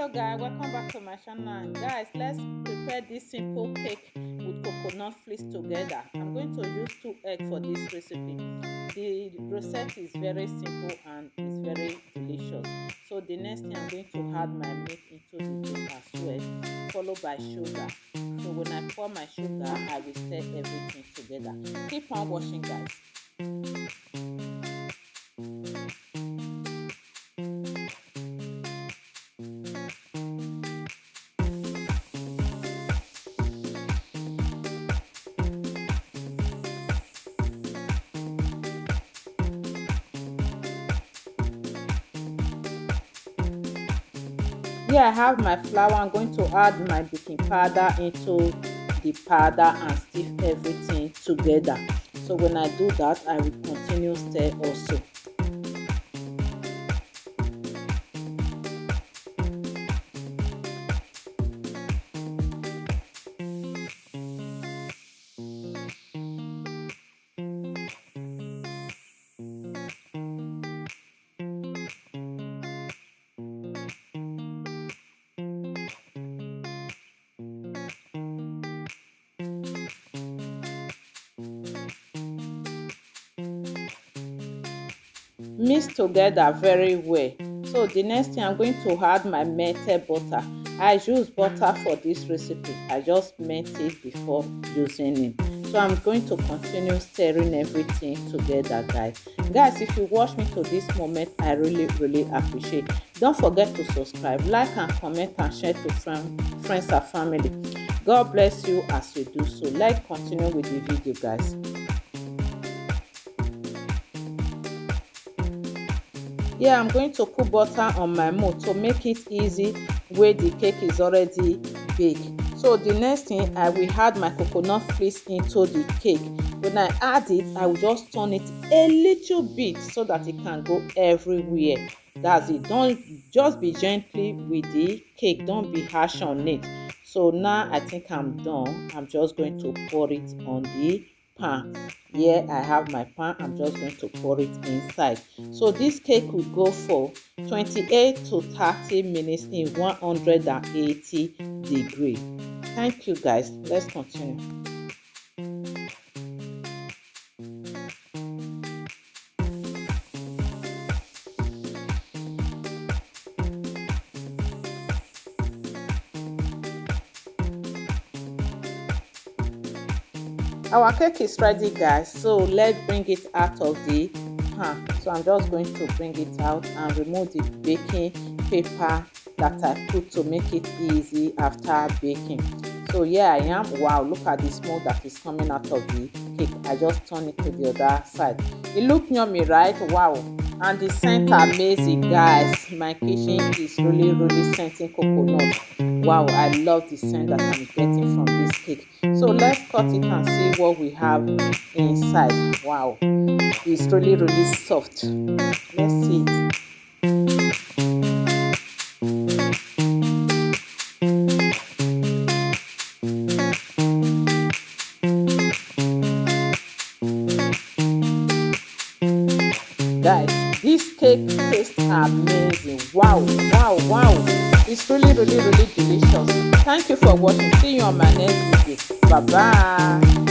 Hello guys, welcome back to my channel. Guys, let's prepare this simple cake with coconut flakes together. I'm going to use 2 eggs for this recipe. The recipe is very simple and it's very delicious. So the next thing, I'm going to add my milk into the bowl as well, followed by sugar. So when I pour my sugar, I will stir everything together. Keep on watching, guys. Here I have my flour. I'm going to add my baking powder into the powder and stiff everything together. So when I do that, I will continue stir also. Mix together very well. So the next thing, I'm going to add my melted butter. I use butter for this recipe. I just melt it before using it. So I'm going to continue stirring everything together, guys. If you watch me to this moment, I really appreciate. Don't forget to subscribe, like and comment and share to friends and family. God bless you as you do so. Let's continue with the video, guys. Yeah, I'm going to put butter on my mold to make it easy where the cake is already baked. So the next thing, I will add my coconut flakes into the cake. When I add it, I will just turn it a little bit so that it can go everywhere. That's it. Don't just be gently with the cake. Don't be harsh on it. So now I think I'm done. I'm just going to pour it on the pan. Here I have my pan. I'm just going to pour it inside. So this cake will go for 28 to 30 minutes in 180 degrees. Thank you, guys. Let's continue. Our cake is ready, guys, so let's bring it out of the pan. So I'm just going to bring it out and remove the baking paper that I put to make it easy after baking. So here I am. Wow, look at the smoke that is coming out of the cake. I just turn it to the other side. It looks yummy, right? Wow. And the scent amazing, guys. My kitchen is really scenting coconut. Wow, I love the scent that I'm getting from this cake. So let's cut it and see what we have inside. Wow, it's really soft. Let's see it. Guys, this cake tastes amazing. Wow. It's really delicious. Thank you for watching. See you on my next video. Bye bye.